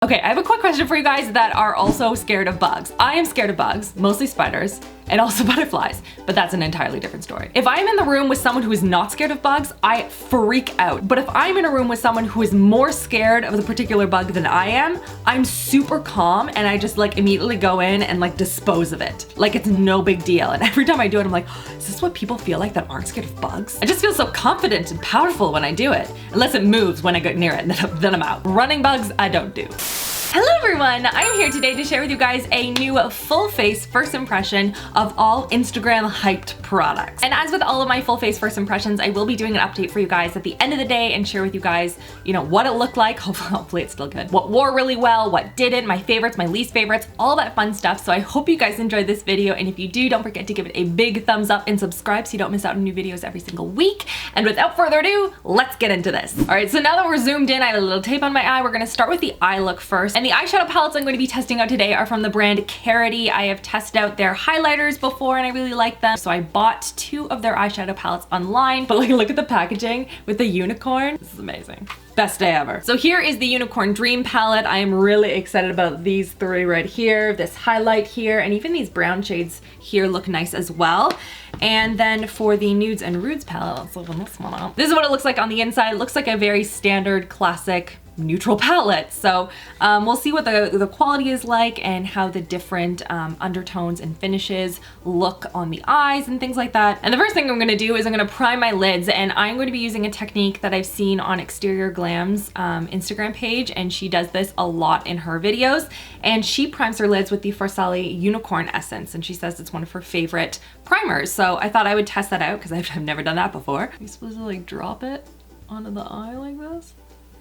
Okay, I have a quick question for you guys that are also scared of bugs. I am scared of bugs, mostly spiders, and also butterflies, but that's an entirely different story. If I'm in the room with someone who is not scared of bugs, I freak out. But if I'm in a room with someone who is more scared of the particular bug than I am, I'm super calm and I just like immediately go in and like dispose of it. Like it's no big deal. And every time I do it, I'm like, is this what people feel like that aren't scared of bugs? I just feel so confident and powerful when I do it. Unless it moves when I get near it, then I'm out. Running bugs, I don't do. Hello everyone, I'm here today to share with you guys a new full face first impression of all Instagram hyped products. And as with all of my full face first impressions, I will be doing an update for you guys at the end of the day and share with you guys, you know, what it looked like. Hopefully it's still good. What wore really well, what didn't, my favorites, my least favorites, all that fun stuff. So I hope you guys enjoyed this video. And if you do, don't forget to give it a big thumbs up and subscribe so you don't miss out on new videos every single week. And without further ado, let's get into this. All right, so now that we're zoomed in, I have a little tape on my eye. We're gonna start with the eye look first. And the eyeshadow palettes I'm going to be testing out today are from the brand Carity. I have tested out their highlighters before and I really like them. So I bought 2 of their eyeshadow palettes online, but like look at the packaging with the unicorn. This is amazing. Best day ever. So here is the Unicorn Dream palette. I am really excited about these 3 right here, this highlight here, and even these brown shades here look nice as well. And then for the Nudes and Rudes palette, let's open this one up. This is what it looks like on the inside. It looks like a very standard, classic, neutral palette. So we'll see what the quality is like and how the different undertones and finishes look on the eyes and things like that. And the first thing I'm gonna do is I'm gonna prime my lids, and I'm going to be using a technique that I've seen on Exterior Glam's Instagram page, and she does this a lot in her videos. And she primes her lids with the Farsali Unicorn Essence, and she says it's one of her favorite primers. So I thought I would test that out because I've never done that before. Are you supposed to like drop it onto the eye like this?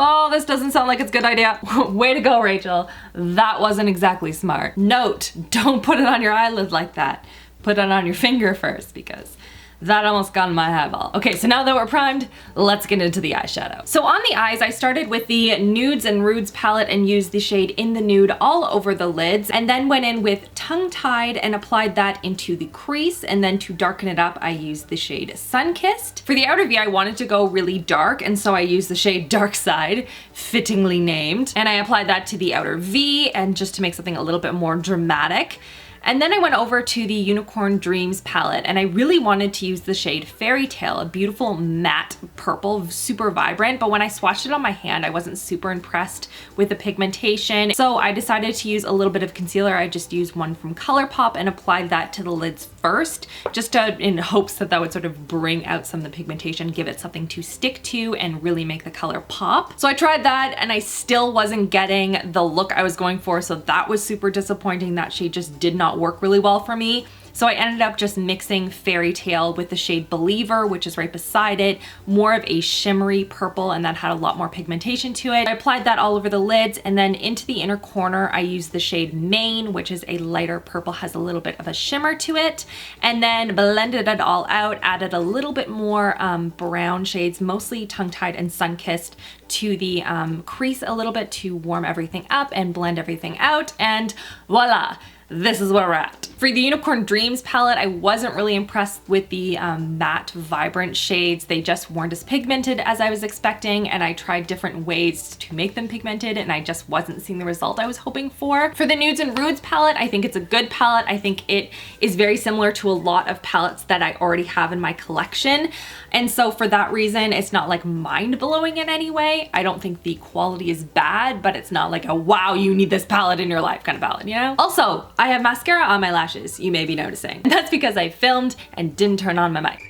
Oh, this doesn't sound like it's a good idea. Way to go, Rachel. That wasn't exactly smart. Note, don't put it on your eyelid like that. Put it on your finger first because that almost got in my eyeball. Okay, so now that we're primed, let's get into the eyeshadow. So on the eyes, I started with the Nudes and Rudes palette and used the shade In the Nude all over the lids, and then went in with Tongue Tied and applied that into the crease. And then to darken it up, I used the shade Sunkissed. For the outer V, I wanted to go really dark, and so I used the shade Dark Side, fittingly named. And I applied that to the outer V, and just to make something a little bit more dramatic. And then I went over to the Unicorn Dreams palette, and I really wanted to use the shade Fairy Tale, a beautiful matte purple, super vibrant, but when I swatched it on my hand, I wasn't super impressed with the pigmentation. So I decided to use a little bit of concealer. I just used one from ColourPop and applied that to the lids first, just in hopes that that would sort of bring out some of the pigmentation, give it something to stick to, and really make the color pop. So I tried that, and I still wasn't getting the look I was going for, so that was super disappointing. That shade just did not work really well for me. So I ended up just mixing Fairy Tale with the shade Believer, which is right beside it, more of a shimmery purple, and that had a lot more pigmentation to it. I applied that all over the lids, and then into the inner corner, I used the shade Main, which is a lighter purple, has a little bit of a shimmer to it, and then blended it all out, added a little bit more brown shades, mostly Tongue Tied and Sunkissed, to the crease a little bit to warm everything up and blend everything out, and voila! This is where we're at. For the Unicorn Dreams palette, I wasn't really impressed with the matte, vibrant shades. They just weren't as pigmented as I was expecting, and I tried different ways to make them pigmented, and I just wasn't seeing the result I was hoping for. For the Nudes and Rudes palette, I think it's a good palette. I think it is very similar to a lot of palettes that I already have in my collection, and so for that reason, it's not like mind-blowing in any way. I don't think the quality is bad, but it's not like a wow, you need this palette in your life kind of palette, you know? Also, I have mascara on my lashes, you may be noticing. That's because I filmed and didn't turn on my mic.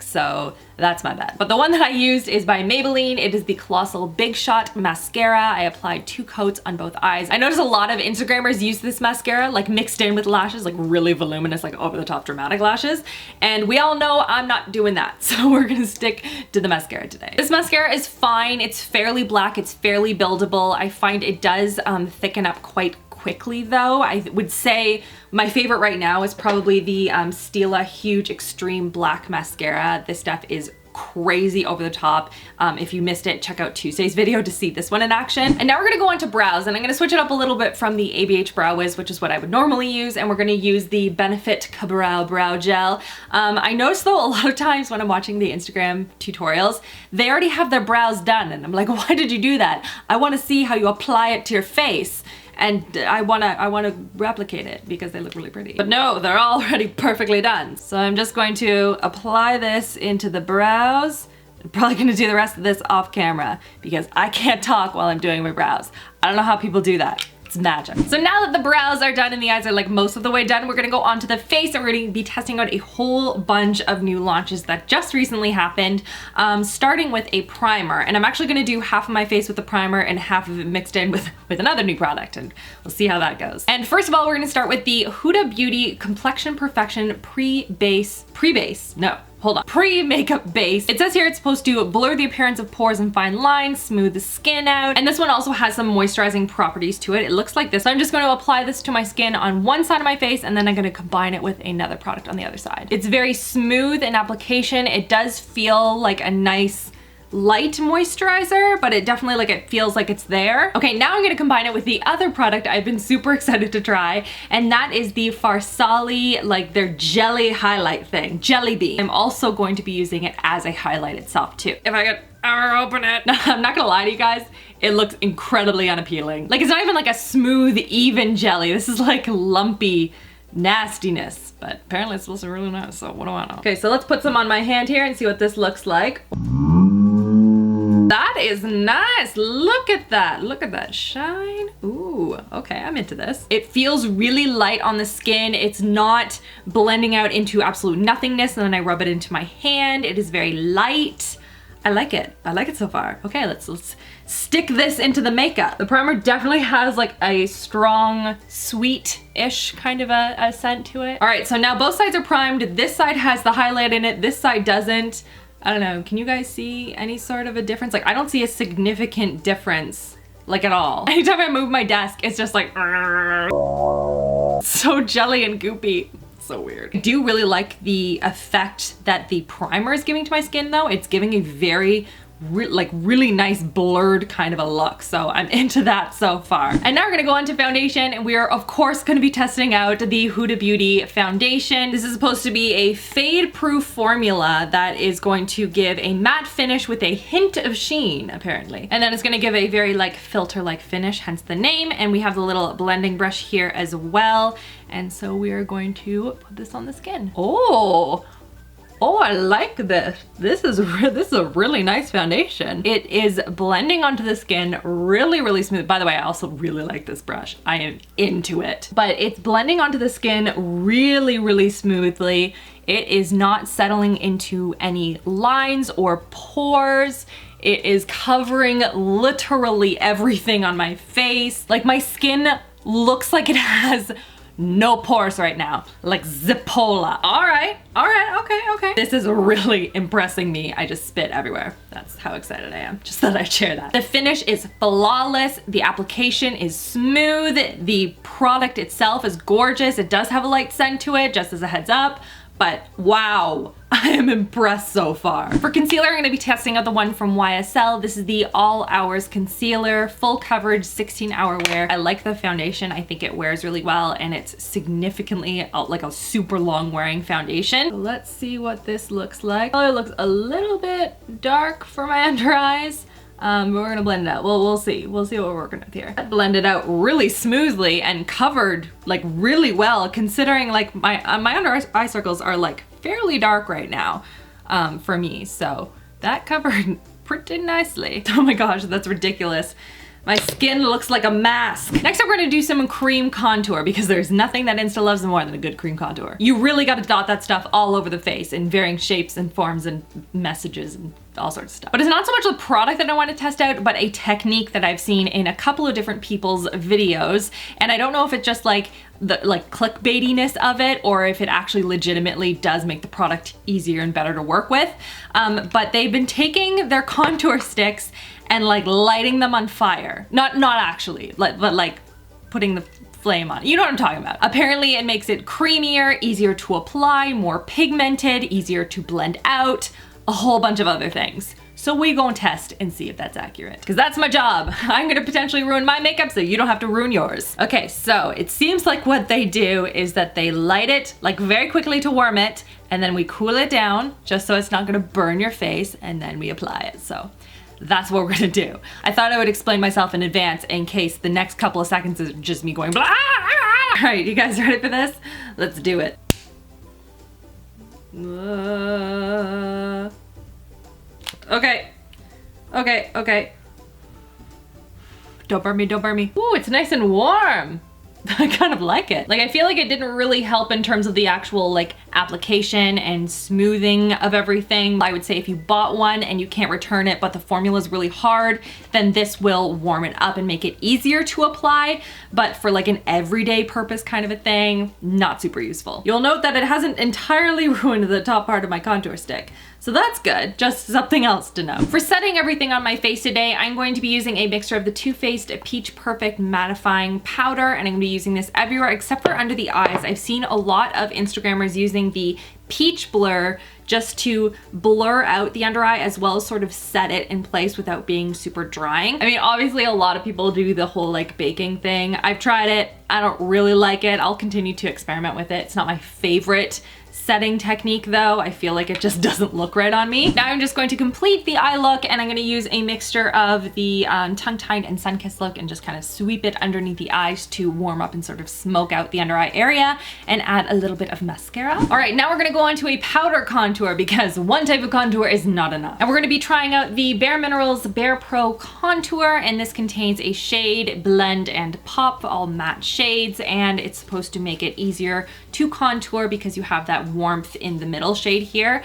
So that's my bad. But the one that I used is by Maybelline. It is the Colossal Big Shot Mascara. I applied 2 coats on both eyes. I noticed a lot of Instagrammers use this mascara like mixed in with lashes, like really voluminous, like over the top dramatic lashes. And we all know I'm not doing that. So we're gonna stick to the mascara today. This mascara is fine. It's fairly black. It's fairly buildable. I find it does thicken up quite quickly though. I would say my favorite right now is probably the Stila Huge Extreme Black Mascara. This stuff is crazy over the top. If you missed it, check out Tuesday's video to see this one in action. And now we're gonna go on to brows, and I'm gonna switch it up a little bit from the ABH Brow Wiz, which is what I would normally use, and we're gonna use the Benefit Ka-Brow Brow Gel. I noticed though a lot of times when I'm watching the Instagram tutorials, they already have their brows done, and I'm like, why did you do that? I wanna see how you apply it to your face. And I wanna replicate it because they look really pretty. But no, they're already perfectly done. So I'm just going to apply this into the brows. I'm probably gonna do the rest of this off camera because I can't talk while I'm doing my brows. I don't know how people do that. It's magic. So now that the brows are done and the eyes are like most of the way done, we're gonna go on to the face, and we're gonna be testing out a whole bunch of new launches that just recently happened, starting with a primer. And I'm actually gonna do half of my face with the primer and half of it mixed in with another new product, and we'll see how that goes. And first of all, we're gonna start with the Hudabeauty Complexion Perfection pre-makeup base. It says here it's supposed to blur the appearance of pores and fine lines, smooth the skin out, and this one also has some moisturizing properties to it. It looks like this. So I'm just going to apply this to my skin on one side of my face, and then I'm going to combine it with another product on the other side. It's very smooth in application. It does feel like a nice light moisturizer, but it definitely, like, it feels like it's there. Okay, now I'm gonna combine it with the other product I've been super excited to try, and that is the Farsali, like, their jelly highlight thing, Jelly Bean. I'm also going to be using it as a highlight itself too. If I could ever open it. I'm not gonna lie to you guys, it looks incredibly unappealing. Like, it's not even like a smooth, even jelly. This is like lumpy nastiness, but apparently it's supposed to be really nice, so what do I know? Okay, so let's put some on my hand here and see what this looks like. That is nice. Look at that. Look at that shine. Ooh, okay, I'm into this. It feels really light on the skin. It's not blending out into absolute nothingness, and then I rub it into my hand. It is very light. I like it. I like it so far. Okay, let's stick this into the makeup. The primer definitely has like a strong, sweet-ish kind of a scent to it. All right, so now both sides are primed. This side has the highlight in it. This side doesn't. I don't know, can you guys see any sort of a difference? Like, I don't see a significant difference, like, at all. Anytime I move my desk, it's just like, so jelly and goopy. So weird. I do really like the effect that the primer is giving to my skin though. It's giving a very really nice blurred kind of a look, so I'm into that so far. And now we're gonna go on to foundation, and we are of course gonna be testing out the Huda Beauty foundation. This is supposed to be a fade proof formula that is going to give a matte finish with a hint of sheen, apparently, and then it's gonna give a very like filter like finish, hence the name. And we have the little blending brush here as well, and so we are going to put this on the skin. Oh, I like this. This is a really nice foundation. It is blending onto the skin really smooth. By the way, I also really like this brush. I am into it. But it's blending onto the skin really smoothly. It is not settling into any lines or pores. It is covering literally everything on my face. Like, my skin looks like it has no pores right now, like Zippola. All right, okay. This is really impressing me. I just spit everywhere. That's how excited I am. Just thought I'd share that. The finish is flawless. The application is smooth. The product itself is gorgeous. It does have a light scent to it, just as a heads up. But wow, I am impressed so far. For concealer, I'm gonna be testing out the one from YSL. This is the All Hours Concealer, full coverage, 16-hour wear. I like the foundation. I think it wears really well, and it's significantly like a super long wearing foundation. So let's see what this looks like. Oh, it looks a little bit dark for my under eyes. But we're gonna blend it out. Well, we'll see what we're working with here. Blended out really smoothly and covered like really well, considering like my under eye circles are like fairly dark right now for me. So that covered pretty nicely. Oh my gosh, that's ridiculous. My skin looks like a mask. Next up, we're gonna do some cream contour, because there's nothing that Insta loves more than a good cream contour. You really gotta dot that stuff all over the face in varying shapes and forms and messages and all sorts of stuff. But it's not so much the product that I want to test out, but a technique that I've seen in a couple of different people's videos. And I don't know if it's just like the clickbaitiness of it, or if it actually legitimately does make the product easier and better to work with. But they've been taking their contour sticks and like lighting them on fire. Not actually, but like putting the flame on. You know what I'm talking about. Apparently it makes it creamier, easier to apply, more pigmented, easier to blend out. a whole bunch of other things. So we go and test and see if that's accurate, because that's my job. I'm gonna potentially ruin my makeup so you don't have to ruin yours. Okay, so it seems like what they do is that they light it like very quickly to warm it, and then we cool it down just so it's not gonna burn your face, and then we apply it. So that's what we're gonna do. I thought I would explain myself in advance in case the next couple of seconds is just me going blah. All right, you guys ready for this? Let's do it. Okay. Don't burn me, don't burn me. Ooh, it's nice and warm. I kind of like it. Like, I feel like it didn't really help in terms of the actual like application and smoothing of everything. I would say if you bought one and you can't return it, but the formula is really hard, then this will warm it up and make it easier to apply. But for like an everyday purpose kind of a thing, not super useful. You'll note that it hasn't entirely ruined the top part of my contour stick. So that's good, just something else to know. For setting everything on my face today, I'm going to be using a mixture of the Too Faced Peach Perfect Mattifying Powder, and I'm gonna be using this everywhere except for under the eyes. I've seen a lot of Instagrammers using the Peach Blur just to blur out the under eye as well as sort of set it in place without being super drying. I mean, obviously a lot of people do the whole like baking thing. I've tried it, I don't really like it. I'll continue to experiment with it. It's not my favorite setting technique though. I feel like it just doesn't look right on me. Now I'm just going to complete the eye look, and I'm gonna use a mixture of the tongue-tied and sun-kissed look and just kind of sweep it underneath the eyes to warm up and sort of smoke out the under eye area and add a little bit of mascara. All right, now we're gonna go on to a powder contour because one type of contour is not enough. And we're gonna be trying out the Bare Minerals Bare Pro Contour, and this contains a shade, blend, and pop, all matte shades, and it's supposed to make it easier to contour because you have that warmth in the middle shade here,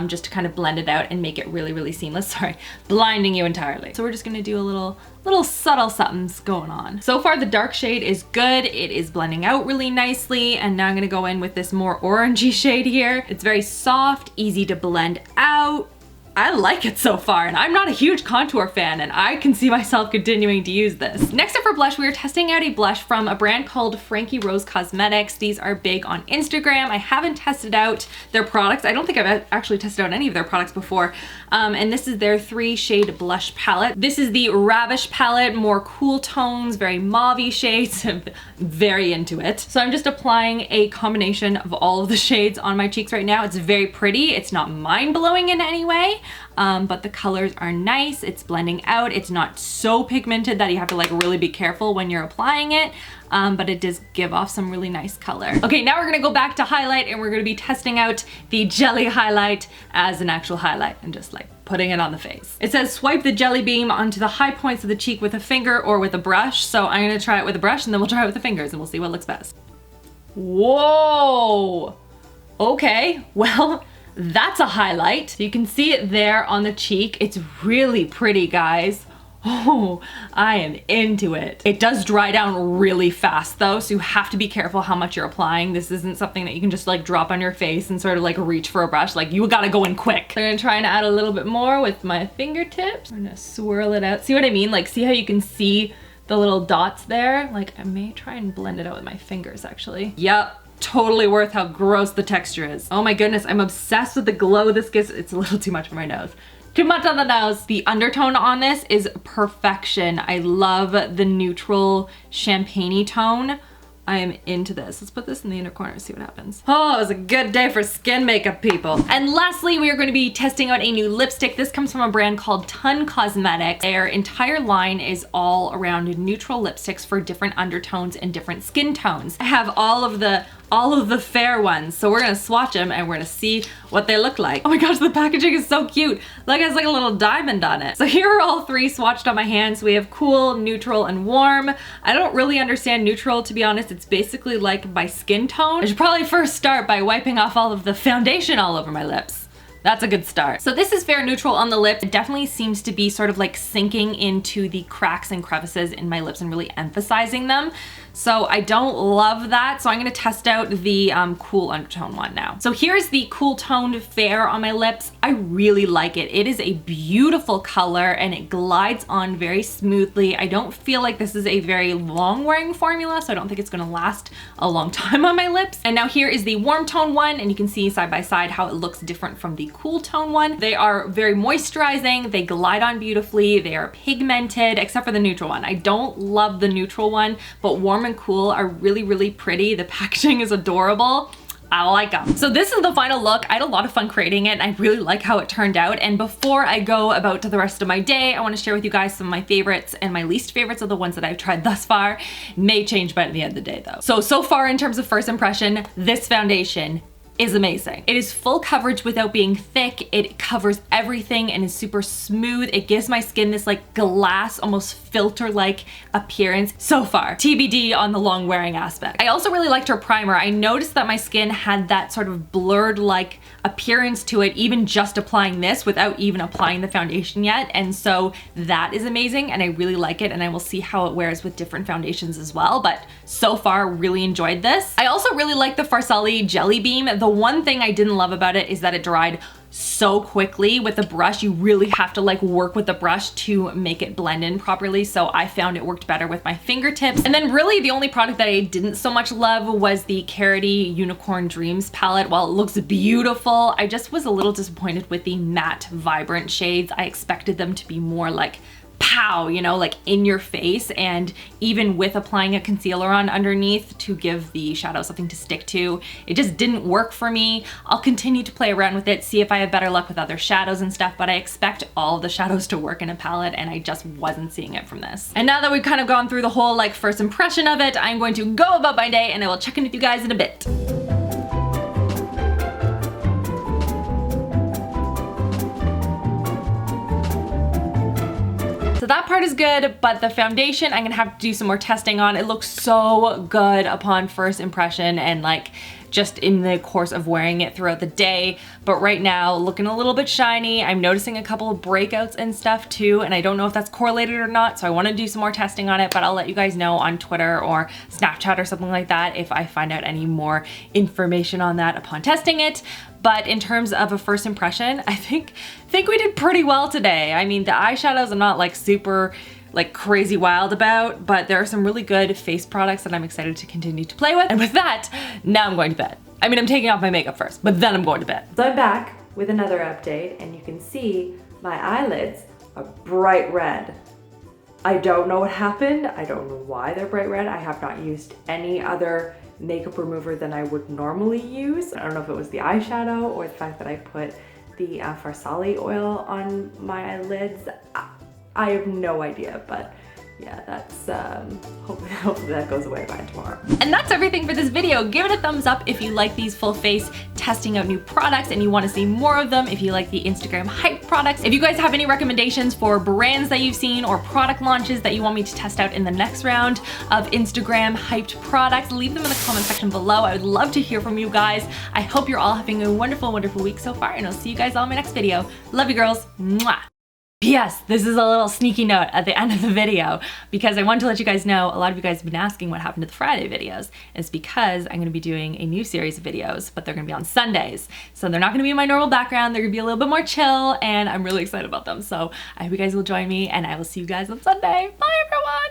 just to kind of blend it out and make it really, really seamless. Sorry, blinding you entirely. So we're just gonna do a little subtle somethings going on. So far the dark shade is good. It is blending out really nicely, and now I'm gonna go in with this more orangey shade here. It's very soft, easy to blend out. I like it so far, and I'm not a huge contour fan, and I can see myself continuing to use this. Next up for blush, we are testing out a blush from a brand called Frankie Rose Cosmetics. These are big on Instagram. I haven't tested out their products. I don't think I've actually tested out any of their products before. And this is their 3-shade blush palette. This is the Ravish palette, more cool tones, very mauve-y shades. I'm very into it. So I'm just applying a combination of all of the shades on my cheeks right now. It's very pretty. It's not mind-blowing in any way. But the colors are nice. It's blending out. It's not so pigmented that you have to like really be careful when you're applying it. But it does give off some really nice color. Okay, now we're gonna go back to highlight, and we're gonna be testing out the jelly highlight as an actual highlight and just like putting it on the face. It says swipe the jelly beam onto the high points of the cheek with a finger or with a brush. So I'm gonna try it with a brush, and then we'll try it with the fingers, and we'll see what looks best. Whoa! Okay, well, that's a highlight. So you can see it there on the cheek. It's really pretty, guys. Oh, I am into it. It does dry down really fast though, so you have to be careful how much you're applying. This isn't something that you can just like drop on your face and sort of like reach for a brush. Like, you gotta go in quick. I'm gonna try and add a little bit more with my fingertips. I'm gonna swirl it out. See what I mean? Like, see how you can see the little dots there? Like, I may try and blend it out with my fingers actually. Yep. Totally worth how gross the texture is. Oh my goodness, I'm obsessed with the glow this gives. It's a little too much for my nose. Too much on the nose. The undertone on this is perfection. I love the neutral champagne-y tone. I am into this. Let's put this in the inner corner and see what happens. Oh, it was a good day for skin makeup, people. And lastly, we are going to be testing out a new lipstick. This comes from a brand called Ton Cosmetics. Their entire line is all around neutral lipsticks for different undertones and different skin tones. I have all of the fair ones, so we're gonna swatch them and we're gonna see what they look like. Oh my gosh, the packaging is so cute. Like, it has like a little diamond on it. So here are all three swatched on my hands. We have cool, neutral, and warm. I don't really understand neutral, to be honest. It's basically like my skin tone. I should probably first start by wiping off all of the foundation all over my lips. That's a good start. So this is fair neutral on the lips. It definitely seems to be sort of like sinking into the cracks and crevices in my lips and really emphasizing them. So I don't love that. So I'm gonna test out the cool undertone one now. So here's the cool toned fair on my lips. I really like it. It is a beautiful color and it glides on very smoothly. I don't feel like this is a very long wearing formula, so I don't think it's gonna last a long time on my lips. And now here is the warm tone one, and you can see side by side how it looks different from the cool tone one. They are very moisturizing. They glide on beautifully. They are pigmented, except for the neutral one. I don't love the neutral one, but warm and cool are really, really pretty. The packaging is adorable. I like them. So this is the final look. I had a lot of fun creating it and I really like how it turned out. And before I go about to the rest of my day, I want to share with you guys some of my favorites and my least favorites of the ones that I've tried thus far. May change by the end of the day though. So far in terms of first impression, this foundation is amazing. It is full coverage without being thick. It covers everything and is super smooth. It gives my skin this like glass, almost filter-like appearance. So far, TBD on the long wearing aspect. I also really liked her primer. I noticed that my skin had that sort of blurred like appearance to it, even just applying this without even applying the foundation yet. And so that is amazing and I really like it, and I will see how it wears with different foundations as well. But so far, really enjoyed this. I also really like the Farsali Jelly Beam. The one thing I didn't love about it is that it dried so quickly. With the brush, you really have to like work with the brush to make it blend in properly. So I found it worked better with my fingertips. And then really the only product that I didn't so much love was the Carity Unicorn Dreams palette. While it looks beautiful, I just was a little disappointed with the matte vibrant shades. I expected them to be more like pow, you know, like in your face, and even with applying a concealer on underneath to give the shadow something to stick to, it just didn't work for me. I'll continue to play around with it, see if I have better luck with other shadows and stuff, but I expect all of the shadows to work in a palette and I just wasn't seeing it from this. And now that we've kind of gone through the whole like first impression of it, I'm going to go about my day and I will check in with you guys in a bit. So that part is good, but the foundation I'm gonna have to do some more testing on. It looks so good upon first impression and like just in the course of wearing it throughout the day. But right now, looking a little bit shiny. I'm noticing a couple of breakouts and stuff too, and I don't know if that's correlated or not, so I wanna do some more testing on it, but I'll let you guys know on Twitter or Snapchat or something like that if I find out any more information on that upon testing it. But in terms of a first impression, I think we did pretty well today. I mean, the eyeshadows I'm not like super like crazy wild about, but there are some really good face products that I'm excited to continue to play with. And with that, now I'm going to bed. I mean, I'm taking off my makeup first, but then I'm going to bed. So I'm back with another update and you can see my eyelids are bright red. I don't know what happened. I don't know why they're bright red. I have not used any other makeup remover than I would normally use. I don't know if it was the eyeshadow or the fact that I put the Farsali oil on my eyelids. I have no idea, but yeah, that's hopefully that goes away by tomorrow. And that's everything for this video. Give it a thumbs up if you like these full face testing out new products and you want to see more of them, if you like the Instagram hype products. If you guys have any recommendations for brands that you've seen or product launches that you want me to test out in the next round of Instagram hyped products, leave them in the comment section below. I would love to hear from you guys. I hope you're all having a wonderful, wonderful week so far, and I'll see you guys all in my next video. Love you girls. Mwah. P.S. This is a little sneaky note at the end of the video because I wanted to let you guys know a lot of you guys have been asking what happened to the Friday videos. It's because I'm going to be doing a new series of videos, but they're going to be on Sundays. So they're not going to be in my normal background. They're going to be a little bit more chill and I'm really excited about them. So I hope you guys will join me and I will see you guys on Sunday. Bye everyone!